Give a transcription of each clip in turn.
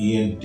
ENT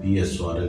PSORL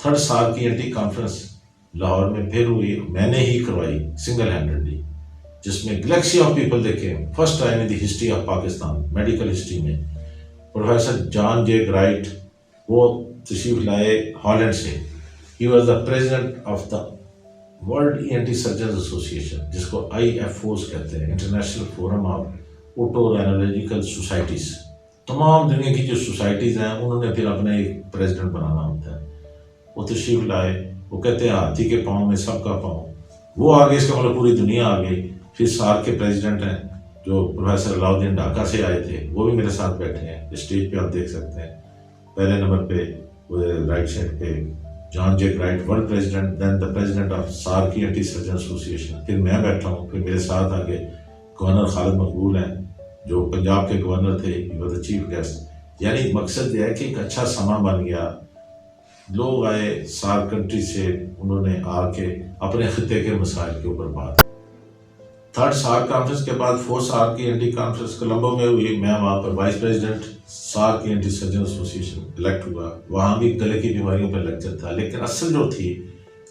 3rd سال کی ENT conference Lahore میں پھر ہوئی، میں نے ہی کروائی سنگل ہینڈڈلی، جس میں گلیکسی آف پیپل دیکھے، first time in the history of Pakistan medical history میں پروفیسر جان جے گرائٹ وہ تشریف لائے ہالینڈ سے. He was the president of the world ENT surgeons association, جس کو IFOs کہتے ہیں، انٹرنیشنل فورم آف اوٹورینالوجیکل سوسائٹیز. تمام دنیا کی جو سوسائٹیز ہیں انہوں نے پھر اپنا ایک پریزیڈنٹ بنانا ہوتا ہے. وہ تشریف لائے، وہ کہتے ہیں ہاتھی کے پاؤں میں سب کا پاؤں. وہ آگے، اس کا مطلب پوری دنیا آ گئی. پھر سار کے پریزیڈنٹ ہیں جو پروفیسر علاؤ الدین ڈھاکہ سے آئے تھے، وہ بھی میرے ساتھ بیٹھے ہیں اسٹیج پہ، آپ دیکھ سکتے ہیں. پہلے نمبر پہ رائٹ سائڈ پہ جان جے گرائٹ world president, then the president of سار کی ENT سرجن ایسوسیشن. پھر میں بیٹھا ہوں، پھر میرے ساتھ آگے گورنر خالد مقبول ہیں جو پنجاب کے گورنر تھے، چیف گیسٹ. یعنی مقصد یہ ہے کہ ایک اچھا سما بن گیا. لوگ آئے سار کنٹری سے، انہوں نے آ کے اپنے خطے کے مسائل کے اوپر بات. 3rd سار کانفرنس کے بعد 4th سار کی ENT کانفرنس کولمبو میں ہوئی. میں وہاں پر وائس پریزیڈنٹ سار کی ENT سرجن ایسوسیشن الیکٹ ہوا. وہاں بھی گلے کی بیماریوں پر لیکچر تھا. لیکن اصل جو تھی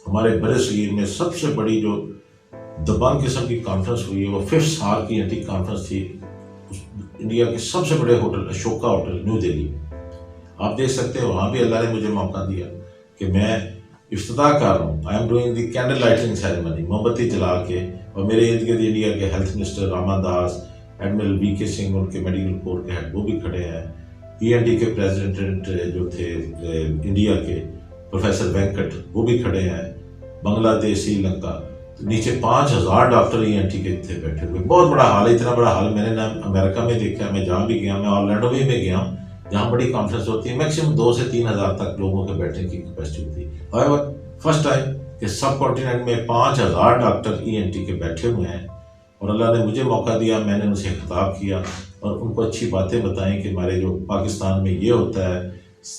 ہمارے برے صغیر میں سب سے بڑی جو دبنگ قسم کی کانفرنس ہوئی ہے وہ 5th سار کی ENT کانفرنس تھی، انڈیا کے سب سے بڑے hotel Ashoka hotel new Delhi میں. آپ دیکھ سکتے ہیں وہاں بھی اللہ نے مجھے موقع دیا کہ میں افتتاح کر رہا ہوں. I am doing the candle lighting ceremony, موم بتی جلا کے. اور میرے ارد گرد انڈیا کے health minister Rama Das, admiral VK Singh, ان کے میڈیکل کور کے ہیڈ وہ بھی کھڑے ہیں. ENT کے پریزیڈنٹ جو تھے انڈیا کے پروفیسر وینکٹ وہ بھی کھڑے ہیں. بنگلہ دیش، سری لنکا، نیچے 5000 ڈاکٹر ENT کے تھے بیٹھے ہوئے. بہت بڑا ہال ہے. اتنا بڑا ہال میں نے نہ امریکہ میں دیکھا. میں جہاں بھی گیا، میں آرلینڈو بھی میں گیا ہوں جہاں بڑی کانفرنس ہوتی ہے، میکسیمم 2 سے 3 ہزار تک لوگوں کے بیٹھنے کی کیپیسٹی ہوتی ہے. اور فرسٹ ٹائم کہ سب کانٹیننٹ میں 5000 ڈاکٹر ENT کے بیٹھے ہوئے ہیں. اور اللہ نے مجھے موقع دیا، میں نے ان سے خطاب کیا اور ان کو اچھی باتیں بتائیں کہ ہمارے جو پاکستان میں یہ ہوتا ہے.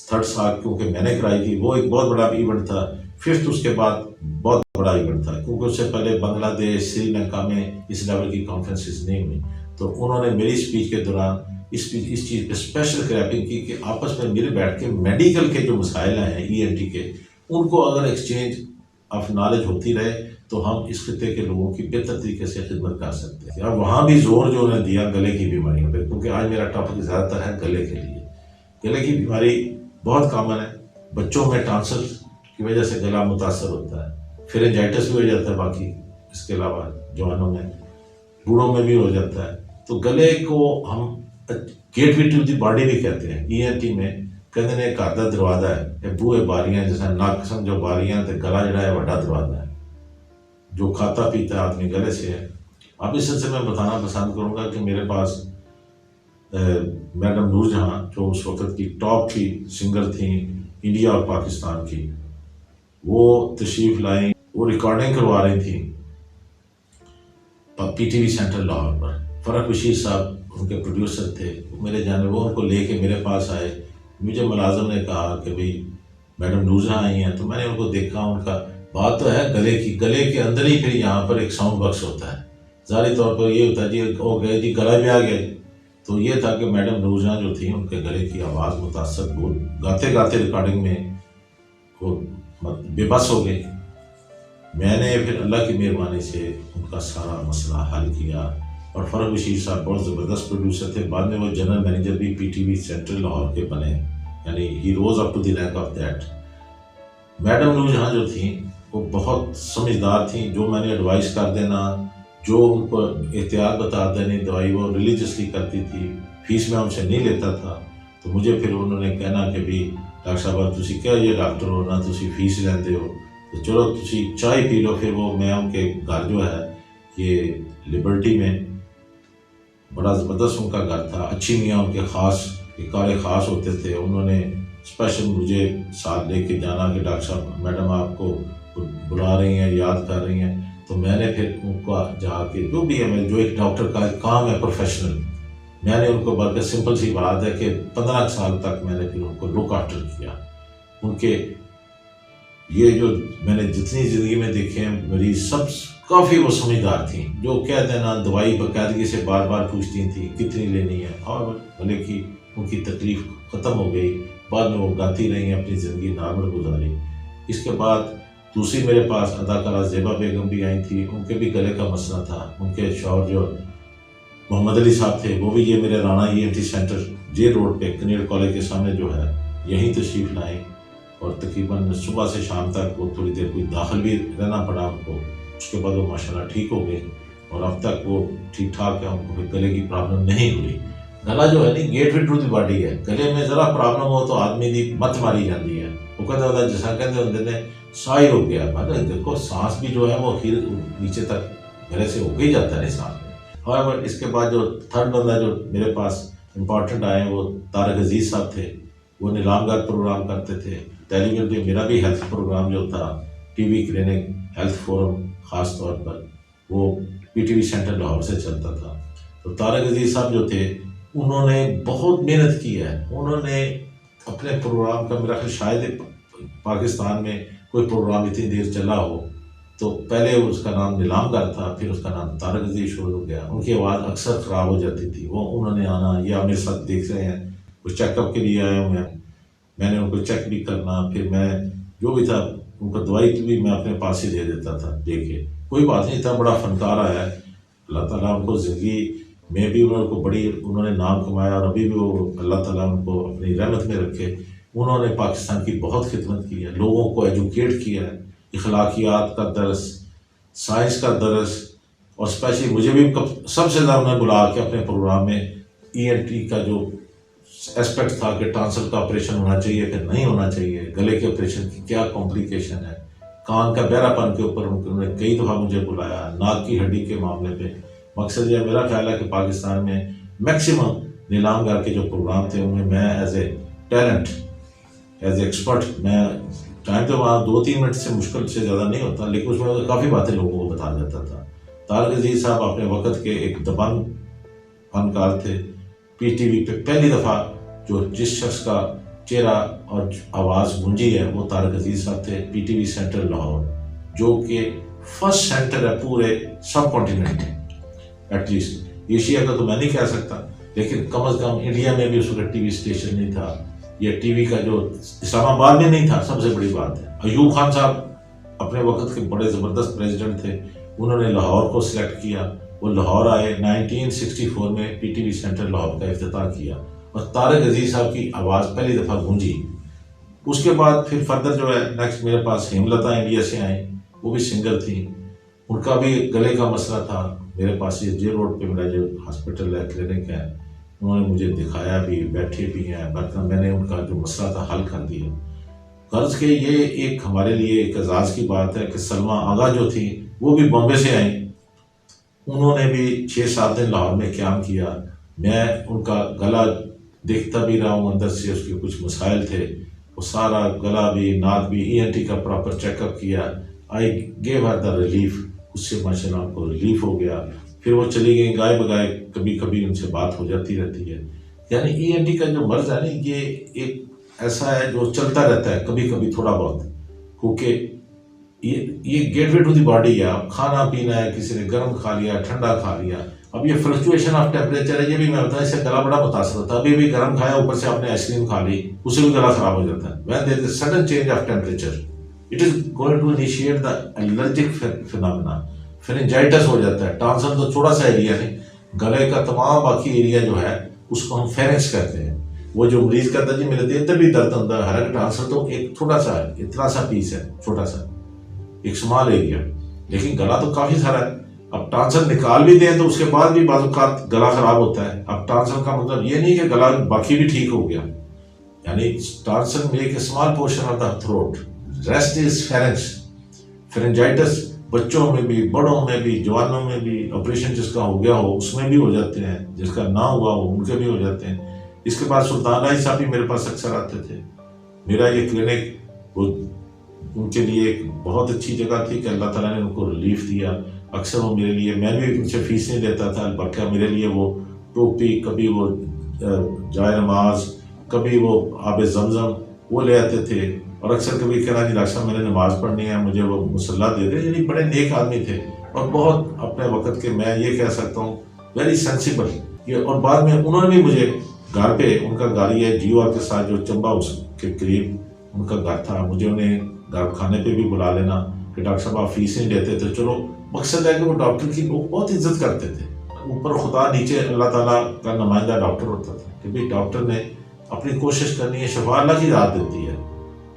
3rd سال کیونکہ میں نے کرائی تھی، وہ ایک بہت بڑا ایونٹ تھا. 5th اس کے بعد بہت بڑا ایونٹ تھا، کیونکہ اس سے پہلے بنگلہ دیش، سری لنکا میں اس لیول کی کانفرنسز نہیں ہوئی. تو انہوں نے میری اسپیچ کے دوران اس چیز پہ اسپیشل کریپنگ کی کہ آپس میں مل بیٹھ کے میڈیکل کے جو مسائل ہیں ENT کے، ان کو اگر ایکسچینج آف نالج ہوتی رہے تو ہم اس خطے کے لوگوں کی بہتر طریقے سے خدمت کر سکتے ہیں. اور وہاں بھی زور جو انہوں نے دیا گلے کی بیماریوں پہ، کیونکہ آج میرا ٹاپک زیادہ تر ہے گلے کے لیے. گلے کی بیماری بہت کامن ہے. بچوں میں ٹانسل کی وجہ سے گلا متاثر ہوتا ہے، پھرنجائٹس بھی ہو جاتا ہے. باقی اس کے علاوہ جوانوں میں، بوڑھوں میں بھی ہو جاتا ہے. تو گلے کو ہم gateway to the body بھی کہتے ہیں. ENT میں کہتے ہیں گھر کا دروازہ ہے، بوئے باریاں، جیسے نک سمجھو باریاں، تو گلا جڑا ہے بڑا دروازہ ہے. جو کھاتا پیتا ہے آدمی گلے سے ہے. اب اس سلسلے میں بتانا پسند کروں گا کہ میرے پاس میڈم نور جہاں جو اس وقت کی ٹاپ کی سنگر تھیں انڈیا اور پاکستان کی، وہ تشریف لائیں. وہ ریکارڈنگ کروا رہی تھیں PTV سینٹر لاہور پر. فرق بشیر صاحب ان کے پروڈیوسر تھے، میرے جانب وہ ان کو لے کے میرے پاس آئے. مجھے ملازم نے کہا کہ بھئی میڈم نور جہاں آئی ہیں. تو میں نے ان کو دیکھا، ان کا بات تو ہے گلے کی، گلے کے اندر ہی پھر یہاں پر ایک ساؤنڈ باکس ہوتا ہے. ظاہری طور پر یہ ہوتا ہے جی ہو گئے جی گلا بھی آ گیا. تو یہ تھا کہ میڈم نور جہاں جو تھیں ان کے گلے کی آواز متاثر، گاتے گاتے ریکارڈنگ میں وہ بے بس ہو گئی. میں نے پھر اللہ کی مہربانی سے ان کا سارا مسئلہ حل کیا. اور فرق بشیر صاحب بہت زبردست پروڈیوسر تھے. بعد میں وہ جنرل مینیجر بھی PTV سینٹر لاہور کے بنے، یعنی he rose up to the rank of that. Madam Noor Jahan جو تھیں وہ بہت سمجھدار تھیں. جو میں نے ایڈوائس کر دینا، جو ان کو احتیاط بتا دینی دوائی، وہ ریلیجسلی کرتی تھی. فیس میں ان سے نہیں لیتا تھا. تو مجھے پھر انہوں نے کہنا کہ بھی ڈاکٹر صاحب تسی کیا یہ ڈاکٹر ہو نہ تسی فیس لیندے ہو، تو چلو تسی چائے پی لو. پھر وہ میں ان کے گھر جو ہے یہ لبرٹی میں بڑا زبردست ان کا گھر تھا. اچھی میاں ان کے خاص کار خاص ہوتے تھے. انہوں نے اسپیشل مجھے ساتھ لے کے جانا کہ ڈاکٹر صاحب میڈم آپ کو بلا رہی ہیں، یاد کر رہی ہیں. تو میں نے پھر ان کو جا کے جو بھی ہے، جو ایک ڈاکٹر کا کام ہے پروفیشنل، میں نے ان کو بلکہ سمپل سی بات ہے کہ 15 سال تک میں نے پھر ان کو لک آفٹر کیا. ان کے یہ جو میں نے جتنی زندگی میں دیکھے ہیں مریض سب کافی وہ سمجھدار تھیں. جو کہہ دینا دوائی باقاعدگی سے بار بار پوچھتی تھیں کتنی لینی ہے، اور گلے کی ان کی تکلیف ختم ہو گئی. بعد میں وہ گاتی رہی اپنی زندگی نارمل گزاری۔ اس کے بعد دوسری میرے پاس اداکارہ زیبا بیگم بھی آئی تھی، ان کے بھی گلے کا مسئلہ تھا۔ ان کے شوہر جو محمد علی صاحب تھے وہ بھی یہ میرے رانا ENT سینٹر جے روڈ پہ کنیڈ کالج کے سامنے جو ہے یہیں تشریف لائیں، اور تقریباً صبح سے شام تک وہ تھوڑی دیر کوئی داخل بھی رہنا پڑا ان کو، اس کے بعد وہ ماشاءاللہ ٹھیک ہو گئے اور اب تک وہ ٹھیک ٹھاک ہے، ان کو گلے کی پرابلم نہیں ہوئی۔ گلا جو ہے نہیں gateway to the body ہے، گلے میں ذرا پرابلم ہو تو آدمی دی مت ماری جاتی ہے، وہ کہتے ہوتا جیسا کہتے ہوتے نے سائی ہو گیا۔ مطلب دیکھو سانس بھی جو ہے وہ نیچے تک گلے سے ہو کے ہی جاتا ہے سانس میں۔ اور اس کے بعد جو تھرڈ بندہ جو میرے پاس امپورٹنٹ آئے وہ طارق عزیز صاحب تھے، وہ نیلام گھر پروگرام کرتے تھے، ٹیلی ویژن پہ میرا بھی ہیلتھ پروگرام جو تھا T V clinic health forum خاص طور پر وہ PTV سینٹر لاہور سے چلتا تھا۔ تو طارق عزیز صاحب جو تھے انہوں نے بہت محنت کی ہے، انہوں نے اپنے پروگرام کا میرا خیال شاید پاکستان میں کوئی پروگرام اتنی دیر چلا ہو تو پہلے اس کا نام نیلام گھر تھا، پھر اس کا نام طارق عزیز شروع ہو گیا۔ ان کی آواز اکثر خراب ہو جاتی تھی، وہ انہوں نے آنا یا میرے ساتھ دیکھ رہے ہیں، وہ چیک اپ کے لیے آئے ہوئے ہیں، میں نے ان کو چیک بھی کرنا، پھر میں جو بھی تھا ان کو دوائی کی بھی میں اپنے پاس ہی دے دیتا تھا دے کے، کوئی بات نہیں تھا، بڑا فنکار آیا ہے، اللہ تعالیٰ ان کو زندگی میں بھی انہوں نے نام کمایا، اور ابھی بھی وہ اللہ تعالیٰ ان کو اپنی رحمت میں رکھے۔ انہوں نے پاکستان کی بہت خدمت کی ہے، لوگوں کو ایجوکیٹ کیا ہے، اخلاقیات کا درس، سائنس کا درس، اور اسپیشلی مجھے بھی سب سے زیادہ انہوں نے بلا کے اپنے پروگرام میں ENT کا جو اسپیکٹ تھا کہ ٹانسل کا آپریشن ہونا چاہیے کہ نہیں ہونا چاہیے، گلے کے آپریشن کی کیا کمپلیکیشن ہے، کان کا بہرا پن کے اوپر انہوں نے کئی دفعہ مجھے بلایا، ناک کی ہڈی کے معاملے پہ۔ مقصد یہ میرا خیال ہے کہ پاکستان میں میکسیمم نیلام گھر کے جو پروگرام تھے ان میں میں as a talent as a expert, میں ٹائم تو وہاں 2-3 منٹ سے مشکل سے زیادہ نہیں ہوتا، لیکن اس میں کافی باتیں لوگوں کو بتا جاتا تھا۔ طارق عزیز صاحب اپنے وقت کے ایک دبنگ فنکار تھے۔ PTV پہ پہلی دفعہ جو جس شخص کا چہرہ اور آواز گونجی ہے وہ طارق عزیز صاحب تھے، PTV سینٹر لاہور، جو کہ فرسٹ سینٹر ہے پورے سب کانٹیننٹ میں، ایٹ لیسٹ ایشیا کا تو میں نہیں کہہ سکتا، لیکن کم از کم انڈیا میں بھی اس وقت TV اسٹیشن نہیں تھا، یہ TV کا جو اسلام آباد میں نہیں تھا، سب سے بڑی بات ہے۔ ایوب خان صاحب اپنے وقت کے بڑے زبردست پریزیڈنٹ تھے، انہوں نے لاہور کو سلیکٹ کیا، وہ لاہور آئے، 1964 میں PTV سینٹر لاہور کا افتتاح کیا، اور طارق عزیز صاحب کی آواز پہلی دفعہ گونجی۔ اس کے بعد پھر فردر جو ہے نیکسٹ میرے پاس ہیملتا انڈیا سے آئیں، وہ بھی سنگر تھیں، ان کا بھی گلے کا مسئلہ تھا۔ میرے پاس یہ جے روڈ پہ میرا جو ہاسپٹل ہے کلینک ہے، انہوں نے مجھے دکھایا بھی، بیٹھے بھی ہیں، برتن میں نے ان کا جو مسئلہ تھا حل کر دیا۔ غرض کہ یہ ایک ہمارے لیے ایک اعزاز کی بات ہے کہ سلمہ آغا جو تھی وہ بھی بامبے سے آئیں، انہوں نے بھی 6-7 دن لاہور میں قیام کیا۔ میں ان کا گلا دیکھتا بھی رہا ہوں، اندر سے اس کے کچھ مسائل تھے، وہ سارا گلا بھی ناک بھی ENT کا پراپر چیک اپ کیا، آئی گیو ہر دا ریلیف، اس سے ماشاء اللہ کو ریلیف ہو گیا۔ پھر وہ چلی گئی گائے بگائے، کبھی کبھی ان سے بات ہو جاتی رہتی ہے۔ یعنی ENT کا جو مرض ہے نا، یہ ایک ایسا ہے جو چلتا رہتا ہے کبھی کبھی تھوڑا بہت، کیونکہ یہ gateway to the body ہے۔ اب کھانا پینا ہے، کسی نے گرم کھا لیا، ٹھنڈا کھا لیا، اب یہ فلکچویشن آف ٹیمپریچر ہے، یہ بھی میں بتاؤں اس سے گلا بڑا متاثر ہوتا ہے۔ ابھی بھی گرم کھایا، اوپر سے آپ نے آئس کریم کھا لی، اس سے بھی گلا خراب ہو جاتا ہے۔ when there is a sudden change of temperature it is going to initiate the allergic phenomena، pharyngitis ہو جاتا ہے۔ ٹانسل تو چھوٹا سا ایریا ہے، گلے کا تمام باقی ایریا جو ہے اس کو ہم فیرنکس کہتے ہیں۔ وہ جو مریض کہتا ہے جی میرے ادھر بھی درد ہوتا ہے، حالانکہ ٹانسل تو ایک چھوٹا سا ہے، اتنا سا پیس ہے، چھوٹا سا ایک اسمال ایریا، لیکن گلا تو کافی سارا ہے۔ اب ٹانسل نکال بھی دیں تو اس کے بعد بھی بعض اوقات گلا خراب ہوتا ہے۔ اب ٹانسل کا مطلب یہ نہیں کہ گلا باقی بھی ٹھیک ہو گیا، یعنی ٹانسل میں ایک small portion of the throat, rest is pharynx. Pharyngitis بچوں میں بھی، بڑوں میں بھی، جوانوں میں بھی، آپریشن جس کا ہو گیا ہو اس میں بھی ہو جاتے ہیں، جس کا نہ ہوا ہو ان کے بھی ہو جاتے ہیں۔ اس کے بعد سلطان رائی صاحب بھی میرے پاس اکثر آتے تھے۔ میرا یہ کلینک وہ ان کے لیے ایک بہت اچھی جگہ تھی کہ اللہ تعالیٰ نے ان کو ریلیف دیا۔ اکثر وہ میرے لیے، میں بھی ان سے فیس نہیں لیتا تھا، البتہ میرے لیے وہ ٹوپی، کبھی وہ جائے نماز، کبھی وہ آب زمزم وہ لے آتے تھے، اور اکثر کبھی کہنا جی ڈاکٹر صاحب میں نے نماز پڑھنی ہے، مجھے وہ مصلی دے دے۔ یعنی بڑے نیک آدمی تھے، اور بہت اپنے وقت کے، میں یہ کہہ سکتا ہوں ویری سینسیبل۔ اور بعد میں انہوں نے بھی مجھے گھر پہ ان کا گھر یہ جیو آر کے ساتھ جو چمبا اس کے قریب ان کا گھر تھا. مجھے انہیں گھر کھانے پہ بھی بلا لینا کہ ڈاکٹر صاحب آپ فیس نہیں لیتے تو چلو. مقصد ہے کہ وہ ڈاکٹر کی لوگ بہت عزت کرتے تھے. اوپر خدا نیچے اللہ تعالیٰ کا نمائندہ ڈاکٹر ہوتا تھا کہ بھائی ڈاکٹر نے اپنی کوشش کرنی ہے, شفا اللہ کی ذات دیتی ہے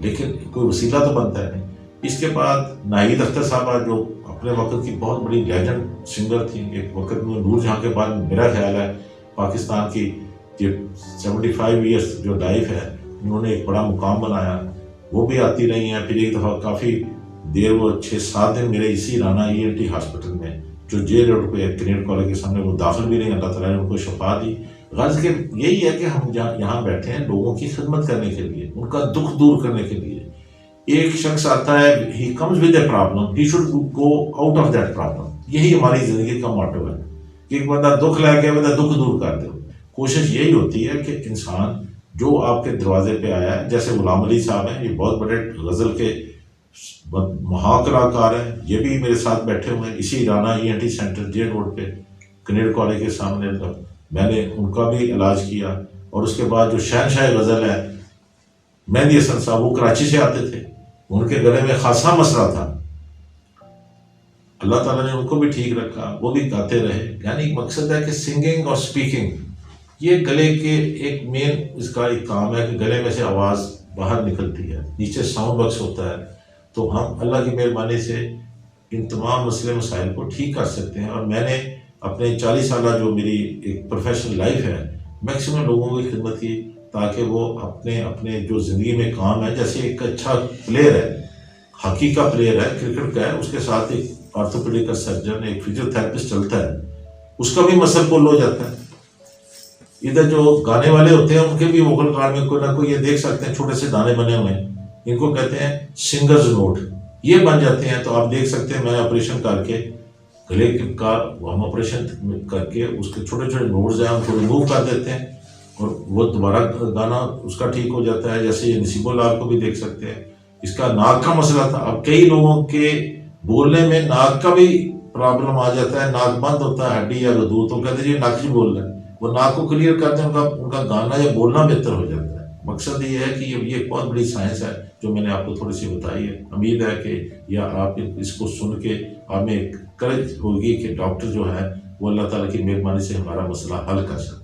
لیکن کوئی وسیلہ تو بنتا ہے نہیں. اس کے بعد ناہید اختر صاحبہ جو اپنے وقت کی بہت بڑی لیجنڈ سنگر تھی, ایک وقت میں نور جہاں کے بعد میرا خیال ہے پاکستان کی یہ 75 ایئرس جو لائف ہے انہوں نے ایک بڑا مقام بنایا, وہ بھی آتی رہی ہیں. پھر ایک دفعہ کافی دیر وہ 6-7 دن میرے اسی رانا ENT ہاسپٹل میں جو جے روڈ پہ کینیڈ کالج کے سامنے وہ داخل بھی رہی, اللہ تعالیٰ نے ان کو شفا دی. غرض کہ یہی ہے کہ ہم یہاں بیٹھے ہیں لوگوں کی خدمت کرنے کے لیے, ان کا دکھ دور کرنے کے لیے. ایک شخص آتا ہے, he comes with a problem, he should go out of that problem. یہی ہماری زندگی کا موٹو ہے کہ ایک بندہ دکھ لے کے بندہ دکھ دور کر دے. کوشش یہی ہوتی ہے کہ انسان جو آپ کے دروازے پہ آیا ہے, جیسے غلام علی صاحب ہیں, یہ بہت بڑے غزل کے محاکرہ کار ہیں, یہ بھی میرے ساتھ بیٹھے ہوئے ہیں اسی رانا ENT سینٹر جے روڈ پہ کینیڈ کالج کے سامنے. میں نے ان کا بھی علاج کیا. اور اس کے بعد جو شہنشاہ غزل ہے مہندی حسن صاحب, وہ کراچی سے آتے تھے, ان کے گلے میں خاصا مسئلہ تھا, اللہ تعالیٰ نے ان کو بھی ٹھیک رکھا, وہ بھی گاتے رہے. یعنی مقصد ہے کہ سنگنگ اور اسپیکنگ یہ گلے کے ایک مین اس کا ایک کام ہے کہ گلے میں سے آواز باہر نکلتی ہے, نیچے ساؤنڈ باکس ہوتا ہے. تو ہم اللہ کی مہربانی سے ان تمام مسئلے مسائل کو ٹھیک کر سکتے ہیں. اور میں نے اپنے 40 سالہ جو میری ایک پروفیشنل لائف ہے میکسیمم لوگوں کی خدمت کی تاکہ وہ اپنے جو زندگی میں کام ہے, جیسے ایک اچھا پلیئر ہے, ہاکی کا پلیئر ہے, کرکٹ کا ہے, اس کے ساتھ ایک آرتھوپیڈک کا سرجن, ایک فزیو تھراپسٹ چلتا ہے, اس کا بھی مسل پل ہو جاتا ہے. ادھر جو گانے والے ہوتے ہیں ان کے بھی ووکل کارڈ میں کوئی نہ کوئی, یہ دیکھ سکتے ہیں چھوٹے سے دانے بنے ہوئے ہیں, ان کو کہتے ہیں سنگرز نوٹ, یہ بن جاتے ہیں. تو آپ دیکھ سکتے ہیں میں آپریشن کر کے گلے کا ہم آپریشن کر کے اس کے چھوٹے چھوٹے نوٹس ہیں ان کو ریموو کر دیتے ہیں اور وہ دوبارہ گانا اس کا ٹھیک ہو جاتا ہے. جیسے یہ نصیب اللہ کو بھی دیکھ سکتے ہیں, اس کا ناک کا مسئلہ تھا. اب کئی لوگوں کے بولنے میں ناک کا بھی پرابلم آ جاتا ہے, ناک بند ہوتا ہے ہڈی یا ردو, تو کہتے ہیں یہ ناک ہی بول رہے ہیں, وہ ناک کو کلیئر کرتے ہیں, ان کا گانا یا بولنا بہتر ہو جاتا ہے. مقصد یہ ہے کہ یہ ایک بہت بڑی سائنس ہے جو میں نے آپ کو تھوڑی سی بتائی ہے. امید ہے کہ یا آپ اس کو سن کے آپ میں کرج ہوگی کہ ڈاکٹر جو ہے وہ اللہ تعالیٰ کی مہربانی سے ہمارا مسئلہ حل کر سکتے ہیں.